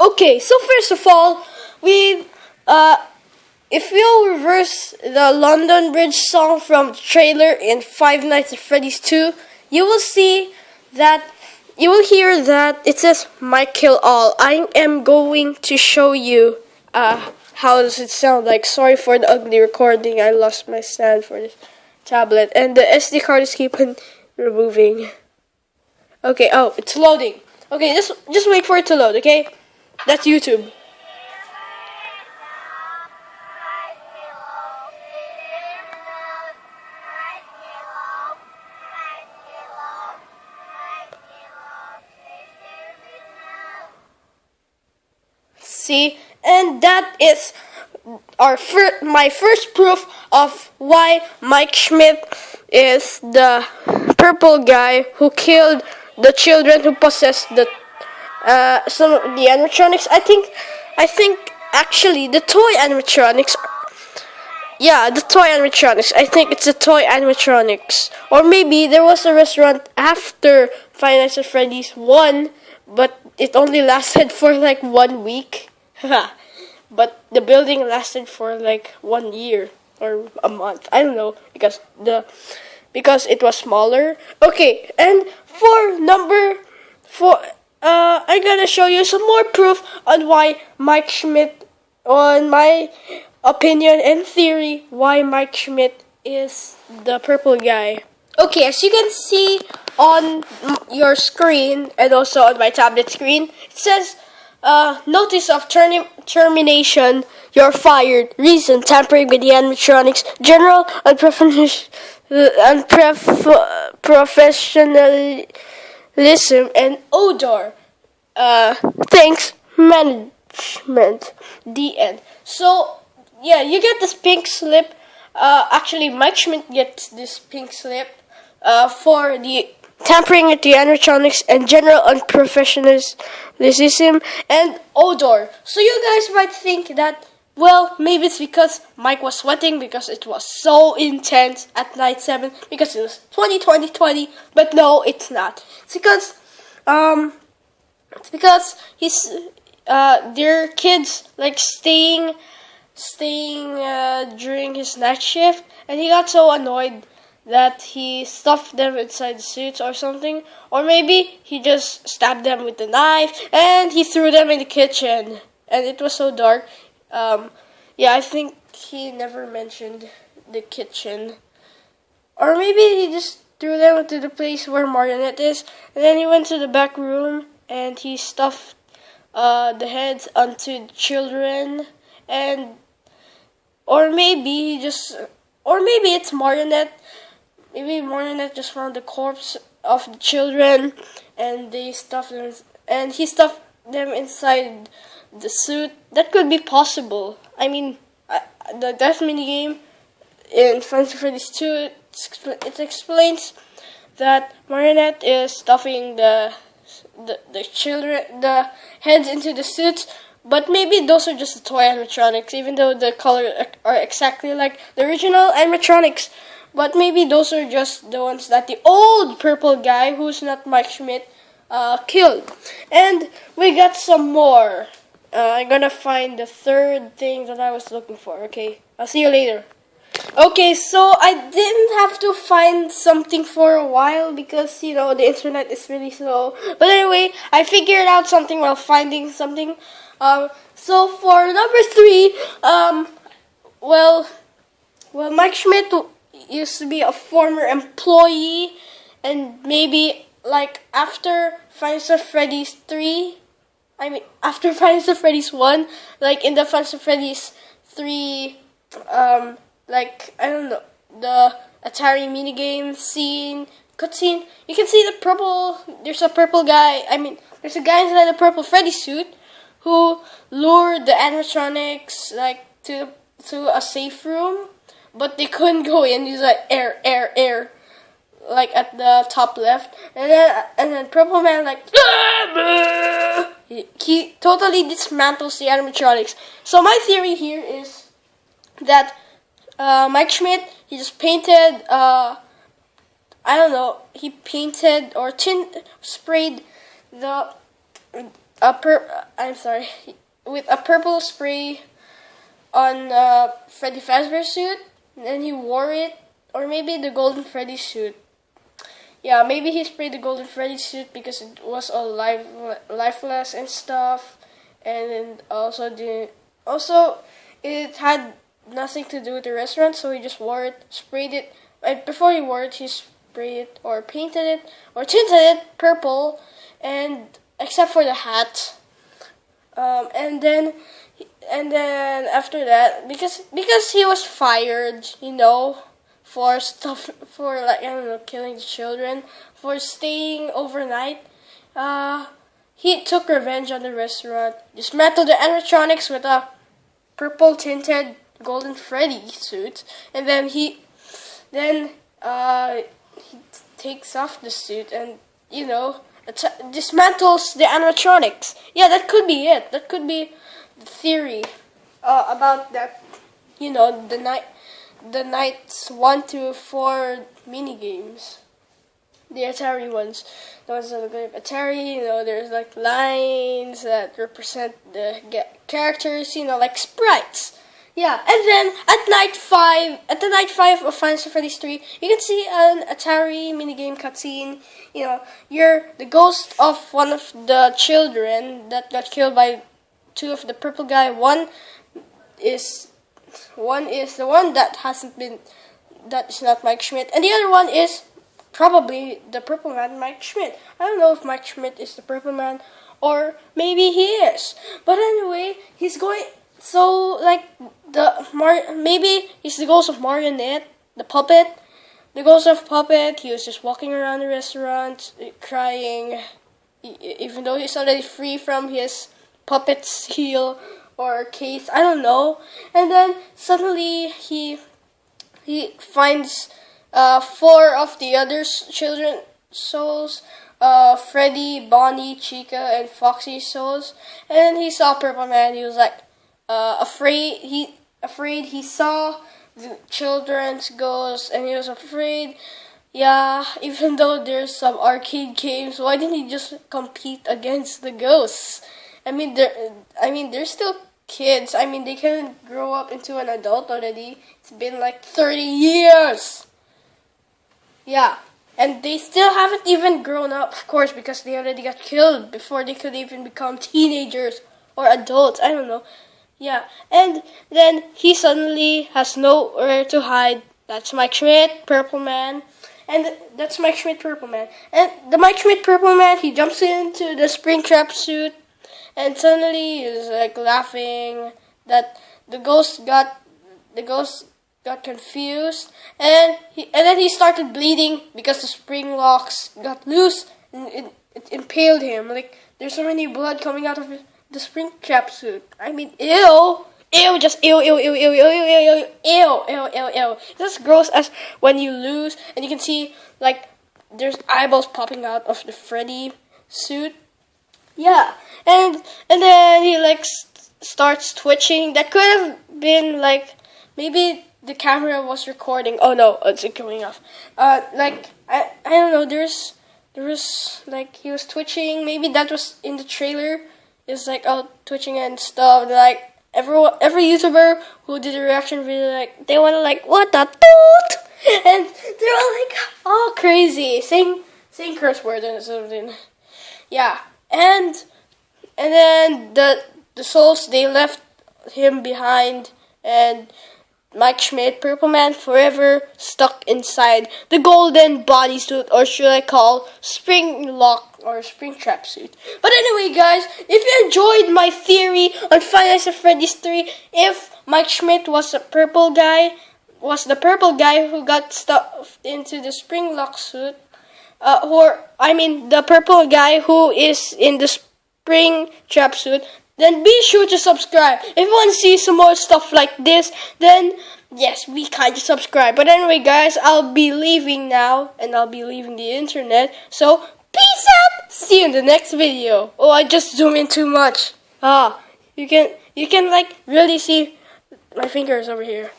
Okay, so first of all, we if we'll reverse the London Bridge song from the trailer in Five Nights at Freddy's 2, you will see that you will hear that it says "Might Kill All." I am going to show you how does it sound like. Sorry for the ugly recording. I lost my stand for this tablet, and the SD card is keeping removing. Okay, oh, it's loading. Okay, just wait for it to load, okay? That's YouTube. See, and that is my first proof of why Mike Schmidt is the purple guy who killed the children who possessed the some of the animatronics. I think actually the toy animatronics. Yeah, the toy animatronics. I think it's the toy animatronics. Or maybe there was a restaurant after Five Nights at Freddy's 1, but it only lasted for like 1 week. But the building lasted for like 1 year or a month. I don't know because it was smaller. Okay, and for number 4, I'm gonna show you some more proof on why Mike Schmidt, on my opinion and theory, why Mike Schmidt is the purple guy. Okay, as you can see on your screen and also on my tablet screen, it says notice of termination, you're fired. Reason, tampering with the animatronics, general unprofessionalism, and odor. Thanks, management. The end. So, yeah, you get this pink slip. Actually, Mike Schmidt gets this pink slip for the tampering with the animatronics and general unprofessionalism and odor. So you guys might think that, well, maybe it's because Mike was sweating because it was so intense at night 7 because it was 2020, but no, it's not. It's because he's their kids like staying during his night shift, and he got so annoyed that he stuffed them inside the suits or something, or maybe he just stabbed them with the knife and he threw them in the kitchen, and it was so dark. Yeah, I think he never mentioned the kitchen, or maybe he just threw them into the place where Marionette is, and then he went to the back room and he stuffed the heads onto the children, and or maybe it's Marionette. Maybe Marionette just found the corpse of the children, and they stuffed them, and he stuffed them inside the suit. That could be possible. I mean, the death minigame in Five Nights at Freddy's 2, it explains that Marionette is stuffing the children, the heads into the suits. But maybe those are just the toy animatronics, even though the colors are exactly like the original animatronics. But maybe those are just the ones that the old purple guy, who's not Mike Schmidt, killed. And we got some more. I'm gonna find the third thing that I was looking for, okay? I'll see you later. Okay, so I didn't have to find something for a while because, you know, the internet is really slow. But anyway, I figured out something while finding something. So for number 3, well, Mike Schmidt used to be a former employee, and maybe like after Five Nights at Freddy's 3, after Five Nights at Freddy's 1, like in the Five Nights at Freddy's 3, like, I don't know, the Atari minigame cutscene, you can see there's a purple guy, there's a guy inside a purple Freddy suit who lured the animatronics, like, to a safe room, but they couldn't go in. He's like, air, like at the top left, and then Purple Man, like, he totally dismantles the animatronics. So my theory here is that Mike Schmidt, he just painted, he painted or sprayed the with a purple spray on Freddy Fazbear's suit, and then he wore it, or maybe the Golden Freddy suit. Yeah, maybe he sprayed the Golden Freddy suit because it was all lifeless and stuff, and then also it had nothing to do with the restaurant, so he just wore it, sprayed it. And before he wore it, he sprayed it or painted it or tinted it purple, and except for the hat. And then after that, because he was fired, for stuff, for like, I don't know, killing the children, for staying overnight, he took revenge on the restaurant, dismantled the animatronics with a purple tinted Golden Freddy suit, and then he takes off the suit and dismantles the animatronics. Yeah, that could be it. That could be the theory about that. The nights 1 to 4 mini games. The Atari ones. The ones that look like Atari, there's like lines that represent the characters, like sprites. Yeah, and then at the night 5 of Final Fantasy 3, you can see an Atari minigame cutscene. You're the ghost of one of the children that got killed by 2 of the purple guy. One is the one that is not Mike Schmidt, and the other one is probably the Purple Man, Mike Schmidt. I don't know if Mike Schmidt is the Purple Man, or maybe he is. But anyway, he's going. So like maybe he's the ghost of Marionette, the puppet. The ghost of Puppet. He was just walking around the restaurant, crying, even though he's already free from his puppet seal or case. I don't know. And then suddenly he finds 4 of the other children souls, Freddy, Bonnie, Chica, and Foxy souls. And then he saw Purple Man. He was like afraid. He saw the children's ghosts, and he was afraid. Yeah, even though there's some arcade games, why didn't he just compete against the ghosts? I mean, they're still kids. I mean, they can grow up into an adult already. It's been like 30 years. Yeah, and they still haven't even grown up, of course, because they already got killed before they could even become teenagers or adults. I don't know. Yeah, and then he suddenly has nowhere to hide. That's Mike Schmidt, Purple Man. And that's Mike Schmidt, Purple Man. And the Mike Schmidt, Purple Man, he jumps into the Springtrap suit, and suddenly he's like laughing that the ghost got confused, and then he started bleeding because the spring locks got loose, and it impaled him. Like, there's so many blood coming out of the Springtrap suit. I mean, ew. Just ew. It's as gross as when you lose and you can see, like, there's eyeballs popping out of the Freddy suit. Yeah, and then he, like, starts twitching. That could have been, like, maybe the camera was recording. Oh, no, it's going off. I don't know, there was, like, he was twitching. Maybe that was in the trailer. It's like, twitching and stuff. Like, every YouTuber who did a reaction video, like, they want to, like, what the toot? And they're all like, all crazy, saying curse words and something. Yeah, and then the souls, they left him behind, and Mike Schmidt, Purple Man, forever stuck inside the golden bodysuit, or should I call spring lock or spring trap suit. But anyway, guys, if you enjoyed my theory on Five Nights at Freddy's 3, if Mike Schmidt was the purple guy who got stuffed into the spring lock suit, the purple guy who is in the spring trap suit, then be sure to subscribe. If you want to see some more stuff like this, then yes, be kind to subscribe. But anyway, guys, I'll be leaving now, and I'll be leaving the internet. So, peace out! See you in the next video. Oh, I just zoomed in too much. You can like really see my fingers over here.